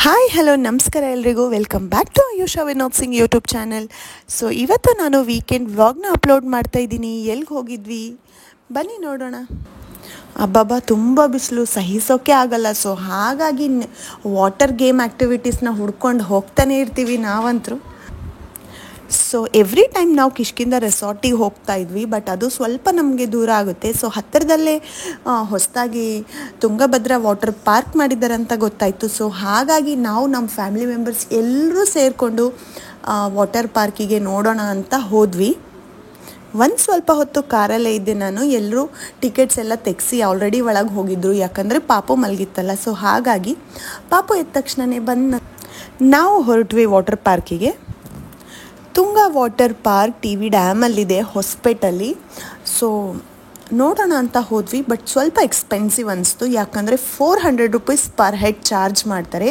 Hi hello ನಮಸ್ಕಾರ ಎಲ್ರಿಗೂ welcome back to Ayusha Vinod Singh YouTube channel. So ಇವತ್ತು ನಾನು ವೀಕೆಂಡ್ ವ್ಲಾಗ್ನ ಅಪ್ಲೋಡ್ ಮಾಡ್ತಾ ಇದ್ದೀನಿ. ಎಲ್ಲಿಗೆ ಹೋಗಿದ್ವಿ ಬನ್ನಿ ನೋಡೋಣ. ಅಬ್ಬಬ್ಬಾ ತುಂಬ ಬಿಸಿಲು ಸಹಿಸೋಕೆ ಆಗಲ್ಲ. ಸೊ ಹಾಗಾಗಿ ವಾಟರ್ ಗೇಮ್ ಆ್ಯಕ್ಟಿವಿಟೀಸ್ನ ಹುಡ್ಕೊಂಡು ಹೋಗ್ತಾನೆ ಇರ್ತೀವಿ ನಾವಂತರೂ. ಸೊ ಎವ್ರಿ ಟೈಮ್ ನಾವು ಕಿಷ್ಕಿಂಧ ರೆಸಾರ್ಟಿಗೆ ಹೋಗ್ತಾ ಇದ್ವಿ, ಬಟ್ ಅದು ಸ್ವಲ್ಪ ನಮಗೆ ದೂರ ಆಗುತ್ತೆ. ಸೊ ಹತ್ತಿರದಲ್ಲೇ ಹೊಸದಾಗಿ ತುಂಗಭದ್ರಾ ವಾಟರ್ ಪಾರ್ಕ್ ಮಾಡಿದ್ದಾರೆ ಅಂತ ಗೊತ್ತಾಯಿತು. ಸೊ ಹಾಗಾಗಿ ನಾವು ನಮ್ಮ ಫ್ಯಾಮಿಲಿ ಮೆಂಬರ್ಸ್ ಎಲ್ಲರೂ ಸೇರಿಕೊಂಡು ವಾಟರ್ ಪಾರ್ಕಿಗೆ ನೋಡೋಣ ಅಂತ ಹೋದ್ವಿ. ಒಂದು ಸ್ವಲ್ಪ ಹೊತ್ತು ಕಾರಲ್ಲೇ ಇದ್ದೆ ನಾನು. ಎಲ್ಲರೂ ಟಿಕೆಟ್ಸ್ ಎಲ್ಲ ತೆಗೆಸಿ ಆಲ್ರೆಡಿ ಒಳಗೆ ಹೋಗಿದ್ರು, ಯಾಕಂದರೆ ಪಾಪು ಮಲಗಿತ್ತಲ್ಲ. ಸೊ ಹಾಗಾಗಿ ಪಾಪು ಎದ್ದ ತಕ್ಷಣವೇ ಬಂದು ನಾವು ಹೊರಟ್ವಿ ವಾಟರ್ ಪಾರ್ಕಿಗೆ. Tunga water park T V ಡ್ಯಾಮಲ್ಲಿದೆ ಹೊಸಪೇಟಲ್ಲಿ. ಸೊ ನೋಡೋಣ ಅಂತ ಹೋದ್ವಿ, ಬಟ್ ಸ್ವಲ್ಪ ಎಕ್ಸ್ಪೆನ್ಸಿವ್ ಅನಿಸ್ತು, ಯಾಕಂದರೆ 400 ರೂಪೀಸ್ ಪರ್ ಹೆಡ್ ಚಾರ್ಜ್ ಮಾಡ್ತಾರೆ.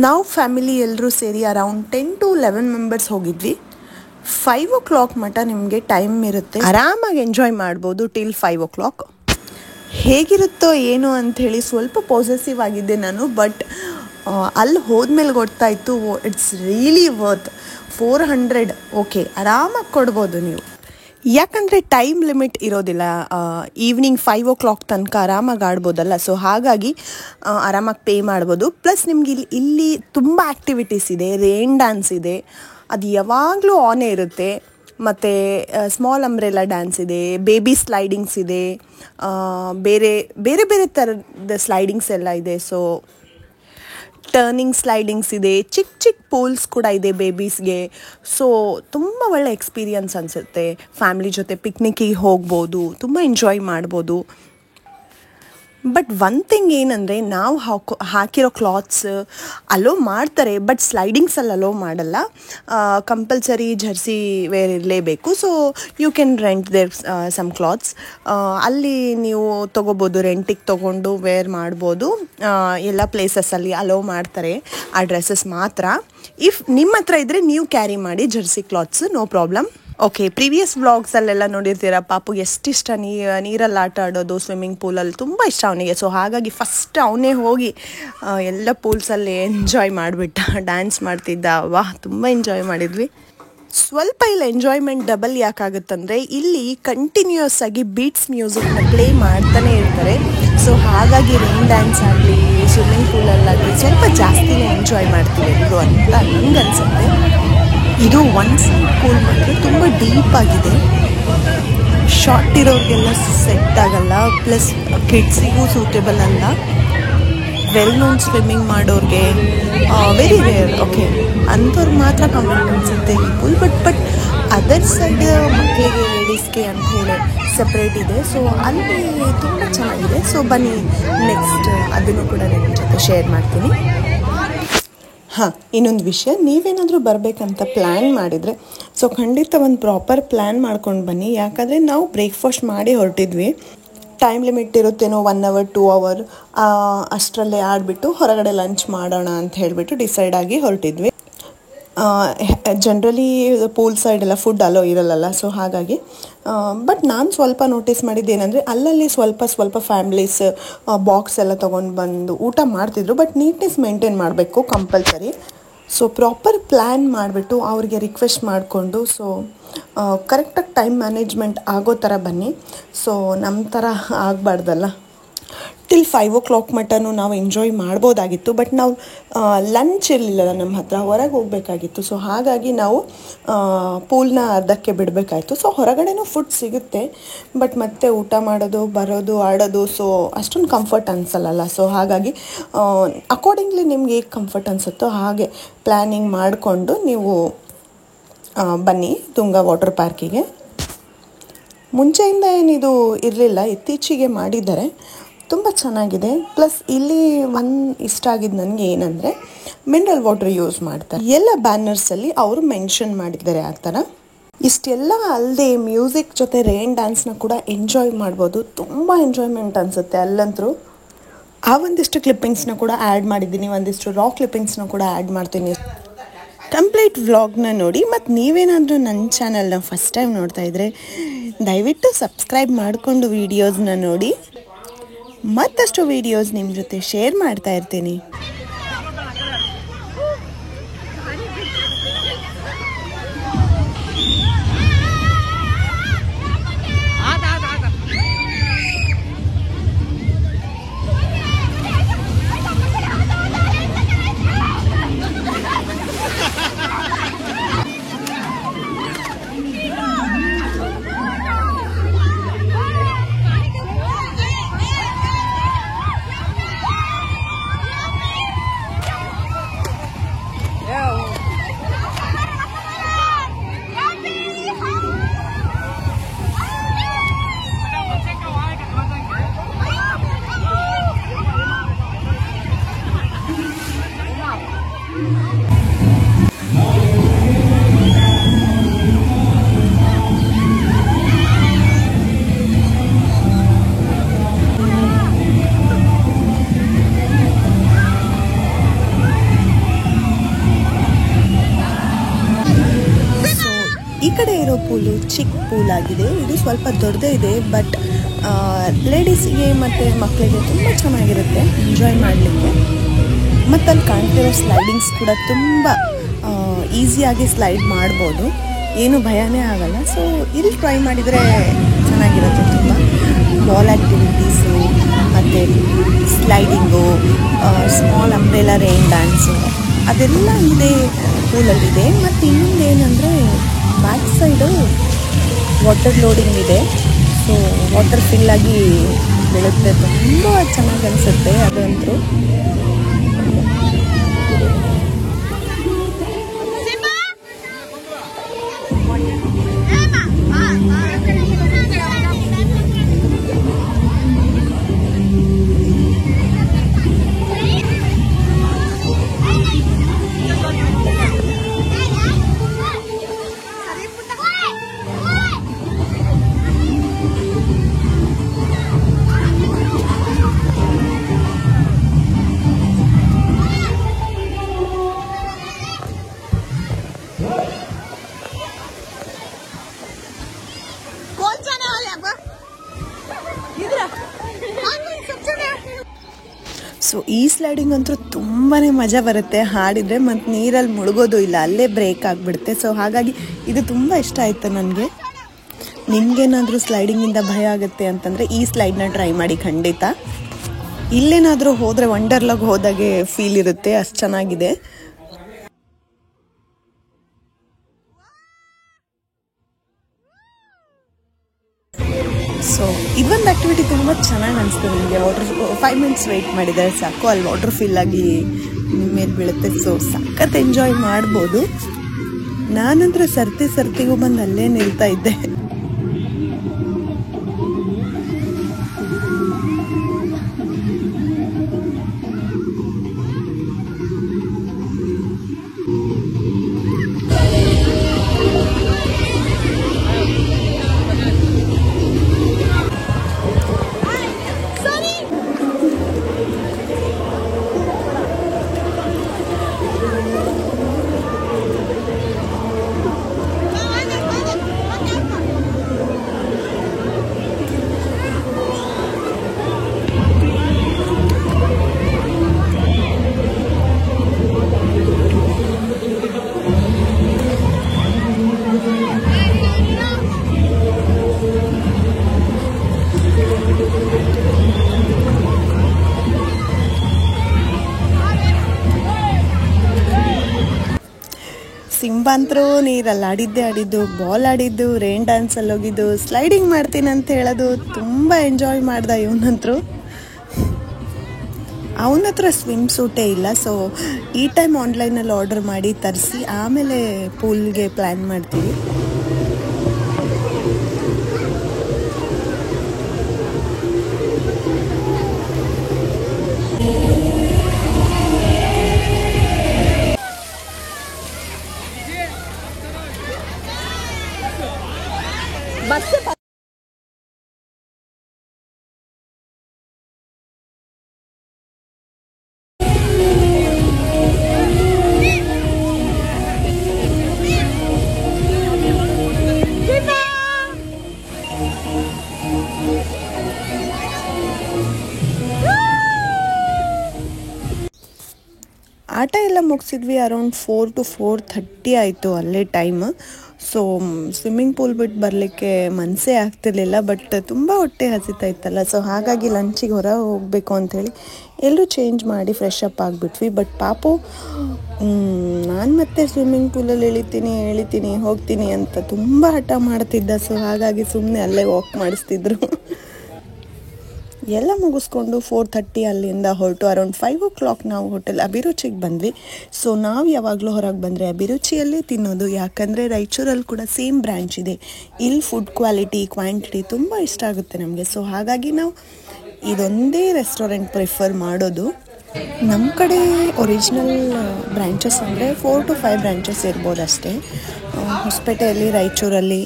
ನಾವು ಫ್ಯಾಮಿಲಿ ಎಲ್ಲರೂ ಸೇರಿ ಅರೌಂಡ್ 10 to 11 ಮೆಂಬರ್ಸ್ ಹೋಗಿದ್ವಿ. 5 o'clock ಮಟ್ಟ ನಿಮಗೆ ಟೈಮ್ ಇರುತ್ತೆ, ಆರಾಮಾಗಿ ಎಂಜಾಯ್ ಮಾಡ್ಬೋದು ಟಿಲ್ 5 o'clock. ಹೇಗಿರುತ್ತೋ ಏನೋ ಅಂಥೇಳಿ ಸ್ವಲ್ಪ ಪಾಸೆಸಿವ್ ಆಗಿದ್ದೆ ನಾನು, ಬಟ್ ಅಲ್ಲಿ ಹೋದ್ಮೇಲೆ ಗೊತ್ತಾಯಿತು ಇಟ್ಸ್ ರಿಯಲಿ ವರ್ತ್. 400 ಓಕೆ, ಆರಾಮಾಗಿ ಕೊಡ್ಬೋದು ನೀವು, ಯಾಕಂದರೆ ಟೈಮ್ ಲಿಮಿಟ್ ಇರೋದಿಲ್ಲ. ಈವ್ನಿಂಗ್ 5 o'clock ತನಕ ಆರಾಮಾಗಿ ಆಡ್ಬೋದಲ್ಲ. ಸೊ ಹಾಗಾಗಿ ಆರಾಮಾಗಿ ಪೇ ಮಾಡ್ಬೋದು. ಪ್ಲಸ್ ನಿಮ್ಗೆ ಇಲ್ಲಿ ತುಂಬ ಆ್ಯಕ್ಟಿವಿಟೀಸ್ ಇದೆ. ರೇನ್ ಡ್ಯಾನ್ಸ್ ಇದೆ, ಅದು ಯಾವಾಗಲೂ ಆನೇ ಇರುತ್ತೆ. ಮತ್ತು ಸ್ಮಾಲ್ ಅಂಬ್ರೆಲಾ ಡ್ಯಾನ್ಸ್ ಇದೆ, ಬೇಬಿ ಸ್ಲೈಡಿಂಗ್ಸ್ ಇದೆ, ಬೇರೆ ಬೇರೆ ಬೇರೆ ಥರದ ಸ್ಲೈಡಿಂಗ್ಸ್ ಎಲ್ಲ ಇದೆ. ಸೊ ಟರ್ನಿಂಗ್ ಸ್ಲೈಡಿಂಗ್ಸ್ ಇದೆ, ಚಿಕ್ಕ ಚಿಕ್ಕ ಪೂಲ್ಸ್ ಕೂಡ ಇದೆ ಬೇಬೀಸ್ಗೆ. ಸೊ ತುಂಬ ಒಳ್ಳೆ ಎಕ್ಸ್ಪೀರಿಯನ್ಸ್ ಅನಿಸುತ್ತೆ. ಫ್ಯಾಮ್ಲಿ ಜೊತೆ ಪಿಕ್ನಿಕ್ಕಿಗೆ ಹೋಗ್ಬೋದು, ತುಂಬ ಎಂಜಾಯ್ ಮಾಡ್ಬೋದು. ಬಟ್ ಒನ್ ಥಿಂಗ್ ಏನಂದರೆ, ನಾವು ಹಾಕಿರೋ ಕ್ಲಾತ್ಸ್ ಅಲೋ ಮಾಡ್ತಾರೆ, ಬಟ್ ಸ್ಲೈಡಿಂಗ್ಸಲ್ಲಿ ಅಲೋ ಮಾಡಲ್ಲ. ಕಂಪಲ್ಸರಿ ಜರ್ಸಿ ವೇರ್ ಇರಲೇಬೇಕು. So you can rent there some clothes. ಅಲ್ಲಿ ನೀವು ತೊಗೋಬೋದು, ರೆಂಟಿಗೆ ತೊಗೊಂಡು ವೇರ್ ಮಾಡ್ಬೋದು. ಎಲ್ಲ ಪ್ಲೇಸಸ್ಸಲ್ಲಿ ಅಲೋ ಮಾಡ್ತಾರೆ ಆ ಡ್ರೆಸ್ಸಸ್ ಮಾತ್ರ. ಇಫ್ ನಿಮ್ಮ ಹತ್ರ ಇದ್ದರೆ ನೀವು ಕ್ಯಾರಿ ಮಾಡಿ jersey clothes, no problem. Okay, previous ವ್ಲಾಗ್ಸಲ್ಲೆಲ್ಲ ನೋಡಿರ್ತೀರ ಪಾಪುಗೆ ಎಷ್ಟಿಷ್ಟ ನೀರಲ್ಲಿ ಆಟ ಆಡೋದು, ಸ್ವಿಮ್ಮಿಂಗ್ ಪೂಲಲ್ಲಿ ತುಂಬ ಇಷ್ಟ ಅವನಿಗೆ. ಸೊ ಹಾಗಾಗಿ ಫಸ್ಟ್ ಅವನೇ ಹೋಗಿ ಎಲ್ಲ ಪೂಲ್ಸಲ್ಲಿ ಎಂಜಾಯ್ ಮಾಡಿಬಿಟ್ಟ, ಡ್ಯಾನ್ಸ್ ಮಾಡ್ತಿದ್ದ. ವಾಹ್, ತುಂಬ ಎಂಜಾಯ್ ಮಾಡಿದ್ವಿ. ಸ್ವಲ್ಪ ಇಲ್ಲಿ ಎಂಜಾಯ್ಮೆಂಟ್ ಡಬಲ್ ಯಾಕಾಗುತ್ತಂದರೆ, ಇಲ್ಲಿ ಕಂಟಿನ್ಯೂಯಸ್ ಆಗಿ ಬೀಟ್ಸ್ ಮ್ಯೂಸಿಕ್ನ ಪ್ಲೇ ಮಾಡ್ತಾನೆ ಇರ್ತಾರೆ. ಸೊ ಹಾಗಾಗಿ ರೈನ್ ಡ್ಯಾನ್ಸ್ ಆಗಲಿ, ಸ್ವಿಮ್ಮಿಂಗ್ ಪೂಲಲ್ಲಾಗಲಿ ಸ್ವಲ್ಪ ಜಾಸ್ತಿನೇ ಎಂಜಾಯ್ ಮಾಡ್ತೀವಿ ಎಲ್ಲರೂ ಅಂತ ನಂಗೆ ಅನಿಸುತ್ತೆ. ಇದು ಒಂದು ಪೂಲ್ ಮಾತ್ರ ತುಂಬ ಡೀಪ್ ಆಗಿದೆ, ಶಾರ್ಟ್ ಇರೋರಿಗೆಲ್ಲ ಸೆಟ್ ಆಗಲ್ಲ, ಪ್ಲಸ್ ಕಿಡ್ಸಿಗೂ ಸೂಟೇಬಲ್ ಅಲ್ಲ. ವೆಲ್ ನೋನ್ ಸ್ವಿಮ್ಮಿಂಗ್ ಮಾಡೋರಿಗೆ ವೆರಿ ರೇರ್, ಓಕೆ, ಅಂಥವ್ರಿಗೆ ಮಾತ್ರ ಕಂಫರ್ಟ್ ಅನಿಸುತ್ತೆ ಈ ಪೂಲ್. ಬಟ್ ಅದರ್ ಸೈಡ್ ಮಕ್ಕಳಿಗೆ, ಲೇಡೀಸ್ಗೆ ಅಂತ ಹೇಳಿ ಸಪ್ರೇಟ್ ಇದೆ. ಸೊ ಅಲ್ಲಿ ತುಂಬ ಚೆನ್ನಾಗಿದೆ. ಸೊ ಬನ್ನಿ ನೆಕ್ಸ್ಟ್ ಅದನ್ನು ಕೂಡ ನಿಮ್ಮ ಜೊತೆ ಶೇರ್ ಮಾಡ್ತೀನಿ. ಹಾಂ, ಇನ್ನೊಂದು ವಿಷಯ, ನೀವೇನಾದರೂ ಬರಬೇಕಂತ ಪ್ಲ್ಯಾನ್ ಮಾಡಿದರೆ ಸೊ ಖಂಡಿತ ಒಂದು ಪ್ರಾಪರ್ ಪ್ಲ್ಯಾನ್ ಮಾಡ್ಕೊಂಡು ಬನ್ನಿ. ಯಾಕಂದರೆ ನಾವು ಬ್ರೇಕ್ಫಾಸ್ಟ್ ಮಾಡಿ ಹೊರಟಿದ್ವಿ. ಟೈಮ್ ಲಿಮಿಟ್ ಇರುತ್ತೇನೋ 1 hour 2 hour ಅಷ್ಟರಲ್ಲೇ ಆಡಿಬಿಟ್ಟು ಹೊರಗಡೆ ಲಂಚ್ ಮಾಡೋಣ ಅಂತ ಹೇಳಿಬಿಟ್ಟು ಡಿಸೈಡ್ ಆಗಿ ಹೊರಟಿದ್ವಿ. ಜನರಲಿ ಪೂಲ್ ಸೈಡೆಲ್ಲ ಫುಡ್ ಅಲೋ ಇರಲ್ಲ. ಸೊ ಹಾಗಾಗಿ ಬಟ್ ನಾನು ಸ್ವಲ್ಪ ನೋಟಿಸ್ ಮಾಡಿದ್ದೇನೆಂದರೆ, ಅಲ್ಲಲ್ಲಿ ಸ್ವಲ್ಪ ಫ್ಯಾಮ್ಲೀಸ್ ಬಾಕ್ಸ್ ಎಲ್ಲ ತೊಗೊಂಡು ಬಂದು ಊಟ ಮಾಡ್ತಿದ್ರು. ಬಟ್ ನೀಟ್ನೆಸ್ ಮೇಂಟೈನ್ ಮಾಡಬೇಕು ಕಂಪಲ್ಸರಿ. ಸೊ ಪ್ರಾಪರ್ ಪ್ಲ್ಯಾನ್ ಮಾಡಿಬಿಟ್ಟು ಅವ್ರಿಗೆ ರಿಕ್ವೆಸ್ಟ್ ಮಾಡಿಕೊಂಡು ಸೊ ಕರೆಕ್ಟಾಗಿ ಟೈಮ್ ಮ್ಯಾನೇಜ್ಮೆಂಟ್ ಆಗೋ ಥರ ಬನ್ನಿ. ಸೊ ನಮ್ಮ ಥರ ಆಗಬಾರ್ದಲ್ಲ. ಟಿಲ್ 5 o'clock ಮಟ್ಟನೂ ನಾವು ಎಂಜಾಯ್ ಮಾಡ್ಬೋದಾಗಿತ್ತು, ಬಟ್ ನಾವು ಲಂಚ್ ಇರಲಿಲ್ಲ ನಮ್ಮ ಹತ್ರ, ಹೊರಗೆ ಹೋಗಬೇಕಾಗಿತ್ತು. ಸೊ ಹಾಗಾಗಿ ನಾವು ಪೂಲ್ನ ಅರ್ಧಕ್ಕೆ ಬಿಡಬೇಕಾಯ್ತು. ಸೊ ಹೊರಗಡೆನೂ ಫುಡ್ ಸಿಗುತ್ತೆ, ಬಟ್ ಮತ್ತೆ ಊಟ ಮಾಡೋದು, ಬರೋದು, ಆಡೋದು ಸೊ ಅಷ್ಟೊಂದು ಕಂಫರ್ಟ್ ಅನಿಸಲ್ಲ. ಸೊ ಹಾಗಾಗಿ ಅಕಾರ್ಡಿಂಗ್ಲಿ ನಿಮ್ಗೆ ಹೇಗೆ ಕಂಫರ್ಟ್ ಅನಿಸುತ್ತೋ ಹಾಗೆ ಪ್ಲ್ಯಾನಿಂಗ್ ಮಾಡಿಕೊಂಡು ನೀವು ಬನ್ನಿ ತುಂಗಾ ವಾಟರ್ ಪಾರ್ಕಿಗೆ. ಮುಂಚೆಯಿಂದ ಏನಿದು ಇರಲಿಲ್ಲ, ಇತ್ತೀಚೆಗೆ ಮಾಡಿದ್ದಾರೆ, ತುಂಬ ಚೆನ್ನಾಗಿದೆ. ಪ್ಲಸ್ ಇಲ್ಲಿ ಒಂದು ಇಷ್ಟ ಆಗಿದ್ದು ನನಗೆ ಏನಂದರೆ, ಮಿನರಲ್ ವಾಟರ್ ಯೂಸ್ ಮಾಡ್ತಾರೆ. ಎಲ್ಲ ಬ್ಯಾನರ್ಸಲ್ಲಿ ಅವರು ಮೆನ್ಷನ್ ಮಾಡಿದ್ದಾರೆ ಆ ಥರ. ಇಷ್ಟೆಲ್ಲ ಅಲ್ಲದೆ ಮ್ಯೂಸಿಕ್ ಜೊತೆ ರೇನ್ ಡ್ಯಾನ್ಸ್ನ ಕೂಡ ಎಂಜಾಯ್ ಮಾಡ್ಬೋದು. ತುಂಬ ಎಂಜಾಯ್ಮೆಂಟ್ ಅನಿಸುತ್ತೆ ಅಲ್ಲಂತರೂ. ಆ ಒಂದಿಷ್ಟು ಕ್ಲಿಪ್ಪಿಂಗ್ಸ್ನ ಕೂಡ ಆ್ಯಡ್ ಮಾಡಿದ್ದೀನಿ, ಒಂದಿಷ್ಟು ರಾ ಕ್ಲಿಪ್ಪಿಂಗ್ಸ್ನ ಕೂಡ ಆ್ಯಡ್ ಮಾಡ್ತೀನಿ. ಕಂಪ್ಲೀಟ್ ವ್ಲಾಗ್ನ ನೋಡಿ. ಮತ್ತು ನೀವೇನಾದರೂ ನನ್ನ ಚಾನಲ್ನ ಫಸ್ಟ್ ಟೈಮ್ ನೋಡ್ತಾ ಇದ್ದರೆ ದಯವಿಟ್ಟು ಸಬ್ಸ್ಕ್ರೈಬ್ ಮಾಡಿಕೊಂಡು ವೀಡಿಯೋಸ್ನ ನೋಡಿ. ಮತ್ತಷ್ಟು ವೀಡಿಯೋಸ್ ನಿಮ್ಮ ಜೊತೆ ಶೇರ್ ಮಾಡ್ತಾ ಇರ್ತೀನಿ. ಕಡೆ ಇರೋ ಪೂಲು ಚಿಕ್ಕ ಪೂಲ್ ಆಗಿದೆ. ಇದು ಸ್ವಲ್ಪ ದೊಡ್ಡದೇ ಇದೆ, ಬಟ್ ಲೇಡೀಸಿಗೆ ಮತ್ತು ಮಕ್ಕಳಿಗೆ ತುಂಬ ಚೆನ್ನಾಗಿರುತ್ತೆ ಎಂಜಾಯ್ ಮಾಡಲಿಕ್ಕೆ. ಮತ್ತು ಅಲ್ಲಿ ಕಾಣ್ತಿರೋ ಸ್ಲೈಡಿಂಗ್ಸ್ ಕೂಡ ತುಂಬ ಈಸಿಯಾಗಿ ಸ್ಲೈಡ್ ಮಾಡ್ಬೋದು, ಏನು ಭಯನೇ ಆಗಲ್ಲ. ಸೊ ಇಲ್ಲಿ ಟ್ರೈ ಮಾಡಿದರೆ ಚೆನ್ನಾಗಿರುತ್ತೆ. ತುಂಬ ಬಾಲ್ ಆ್ಯಕ್ಟಿವಿಟೀಸು ಮತ್ತು ಸ್ಲೈಡಿಂಗು, ಸ್ಮಾಲ್ ಅಂಬ್ರೆಲಾ ರೈನ್ ಡ್ಯಾನ್ಸು ಅದೆಲ್ಲ ಇದೆ ಪೂಲಲ್ಲಿದೆ. ಮತ್ತು ಇನ್ನೊಂದು ಏನಂದರೆ ಬ್ಯಾಕ್ ಸೈಡು ವಾಟರ್ ಲೋಡಿಂಗ್ ಇದೆ. ಸೊ ವಾಟರ್ ಫಿಲ್ಲಾಗಿ ಬೀಳುತ್ತೆ, ತುಂಬ ಚೆನ್ನಾಗಿ ಅನಿಸುತ್ತೆ ಅದಂತೂ. ಸೊ ಈ ಸ್ಲೈಡಿಂಗ್ ಅಂತೂ ತುಂಬಾ ಮಜಾ ಬರುತ್ತೆ ಹಾಡಿದರೆ, ಮತ್ತು ನೀರಲ್ಲಿ ಮುಳುಗೋದು ಇಲ್ಲ, ಅಲ್ಲೇ ಬ್ರೇಕ್ ಆಗಿಬಿಡುತ್ತೆ. ಸೊ ಹಾಗಾಗಿ ಇದು ತುಂಬ ಇಷ್ಟ ಆಯಿತು ನನಗೆ. ನಿಮಗೇನಾದರೂ ಸ್ಲೈಡಿಂಗಿಂದ ಭಯ ಆಗುತ್ತೆ ಅಂತಂದರೆ ಈ ಸ್ಲೈಡ್ನ ಟ್ರೈ ಮಾಡಿ ಖಂಡಿತ. ಇಲ್ಲೇನಾದರೂ ಹೋದರೆ ವಂಡರ್ಲಾಗ್ ಹೋದಾಗೆ ಫೀಲ್ ಇರುತ್ತೆ, ಅಷ್ಟು ಚೆನ್ನಾಗಿದೆ. ಸೊ ಇದೊಂದು ಆ್ಯಕ್ಟಿವಿಟಿ ತುಂಬ ಚೆನ್ನಾಗಿ ಅನಿಸ್ತು ನನಗೆ. 5 ಮಿನಿಟ್ಸ್ ವೆಯ್ಟ್ ಮಾಡಿದರೆ ಸಾಕು, ಅಲ್ಲಿ ವಾಟರ್ ಫಿಲ್ಲಾಗಿ ಮೇಲೆ ಬೀಳುತ್ತೆ. ಸೊ ಸಖತ್ ಎಂಜಾಯ್ ಮಾಡ್ಬೋದು. ನಾನಂದ್ರೆ ಸರ್ತಿಗೂ ಬಂದು ಅಲ್ಲೇ ನಿಲ್ತಾ ಇದ್ದೆ. ಸಿಂಬಾಂತರೂ ನೀರಲ್ಲಿ ಆಡಿದ್ದು, ಬಾಲ್ ಆಡಿದ್ದು, ರೈನ್ ಡ್ಯಾನ್ಸಲ್ಲಿ ಹೋಗಿದ್ದು, ಸ್ಲೈಡಿಂಗ್ ಮಾಡ್ತೀನಿ ಅಂತ ಹೇಳೋದು, ತುಂಬ ಎಂಜಾಯ್ ಮಾಡ್ದ ಇವನಂತರೂ. ಅವನ ಹತ್ರ ಸ್ವಿಮ್ ಸೂಟೇ ಇಲ್ಲ. ಸೊ ಈ ಟೈಮ್ ಆನ್ಲೈನಲ್ಲಿ ಆರ್ಡರ್ ಮಾಡಿ ತರಿಸಿ ಆಮೇಲೆ ಪೂಲ್ಗೆ ಪ್ಲ್ಯಾನ್ ಮಾಡ್ತೀವಿ. ಆಟ ಎಲ್ಲ ಮುಗಿಸಿದ್ವಿ ಅರೌಂಡ್ 4 to 4:30 ಆಯಿತು ಅಲ್ಲೇ ಟೈಮ್. ಸೊ ಸ್ವಿಮ್ಮಿಂಗ್ ಪೂಲ್ ಬಿಟ್ಟು ಬರಲಿಕ್ಕೆ ಮನಸ್ಸೇ ಆಗ್ತಿರ್ಲಿಲ್ಲ, ಬಟ್ ತುಂಬ ಹೊಟ್ಟೆ ಹಸಿತಾ ಇತ್ತಲ್ಲ. ಸೊ ಹಾಗಾಗಿ ಲಂಚಿಗೆ ಹೊರ ಹೋಗಬೇಕು ಅಂಥೇಳಿ ಎಲ್ಲರೂ ಚೇಂಜ್ ಮಾಡಿ ಫ್ರೆಶ್ ಅಪ್ ಆಗಿಬಿಟ್ವಿ. ಬಟ್ ಪಾಪು ನಾನು ಮತ್ತೆ ಸ್ವಿಮ್ಮಿಂಗ್ ಪೂಲಲ್ಲಿ ಇಳಿತೀನಿ ಹೋಗ್ತೀನಿ ಅಂತ ತುಂಬ ಹಠ ಮಾಡ್ತಿದ್ದ. ಸೊ ಹಾಗಾಗಿ ಸುಮ್ಮನೆ ಅಲ್ಲೇ ವಾಕ್ ಮಾಡಿಸ್ತಿದ್ರು. ಎಲ್ಲ ಮುಗಿಸ್ಕೊಂಡು 4:30 ಅಲ್ಲಿಂದ ಹೊರಟು ಅರೌಂಡ್ 5 o'clock ನಾವು ಹೋಟೆಲ್ ಅಭಿರುಚಿಗೆ ಬಂದ್ವಿ. ಸೊ ನಾವು ಯಾವಾಗಲೂ ಹೊರಗೆ ಬಂದರೆ ಅಭಿರುಚಿಯಲ್ಲೇ ತಿನ್ನೋದು, ಯಾಕಂದರೆ ರಾಯಚೂರಲ್ಲಿ ಕೂಡ ಸೇಮ್ ಬ್ರ್ಯಾಂಚ್ ಇದೆ. ಇಲ್ಲಿ ಫುಡ್ ಕ್ವಾಲಿಟಿ ಕ್ವಾಂಟಿಟಿ ತುಂಬ ಇಷ್ಟ ಆಗುತ್ತೆ ನಮಗೆ. ಸೊ ಹಾಗಾಗಿ ನಾವು ಇದೊಂದೇ ರೆಸ್ಟೋರೆಂಟ್ ಪ್ರಿಫರ್ ಮಾಡೋದು. ನಮ್ಮ ಕಡೆ ಒರಿಜಿನಲ್ ಬ್ರ್ಯಾಂಚಸ್ ಅಂದರೆ 4 to 5 ಬ್ರ್ಯಾಂಚಸ್ ಇರ್ಬೋದು ಅಷ್ಟೇ. ಹೊಸಪೇಟೆಯಲ್ಲಿ, ರಾಯಚೂರಲ್ಲಿ,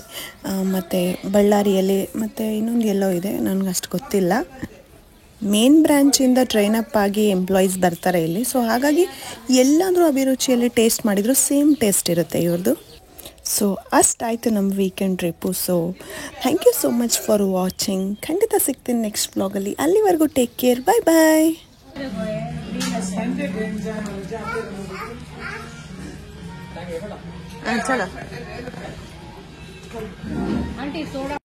ಮತ್ತು ಬಳ್ಳಾರಿಯಲ್ಲಿ, ಮತ್ತು ಇನ್ನೊಂದು ಎಲ್ಲೋ ಇದೆ, ನನಗೆ ಅಷ್ಟು ಗೊತ್ತಿಲ್ಲ. ಮೇನ್ ಬ್ರ್ಯಾಂಚಿಂದ ಟ್ರೈನ್ ಅಪ್ ಆಗಿ ಎಂಪ್ಲಾಯೀಸ್ ಬರ್ತಾರೆ ಇಲ್ಲಿ. ಸೊ ಹಾಗಾಗಿ ಎಲ್ಲಾದರೂ ಅಭಿರುಚಿಯಲ್ಲಿ ಟೇಸ್ಟ್ ಮಾಡಿದರೂ ಸೇಮ್ ಟೇಸ್ಟ್ ಇರುತ್ತೆ ಇವ್ರದ್ದು. ಸೊ ಅಷ್ಟಾಯಿತು ನಮ್ಮ weekend trip. So thank you so much for watching. ಖಂಡಿತ ಸಿಗ್ತೀನಿ ನೆಕ್ಸ್ಟ್ ವ್ಲಾಗಲ್ಲಿ. ಅಲ್ಲಿವರೆಗೂ ಟೇಕ್ ಕೇರ್. ಬಾಯ್ ಬಾಯ್. ಚಲೋ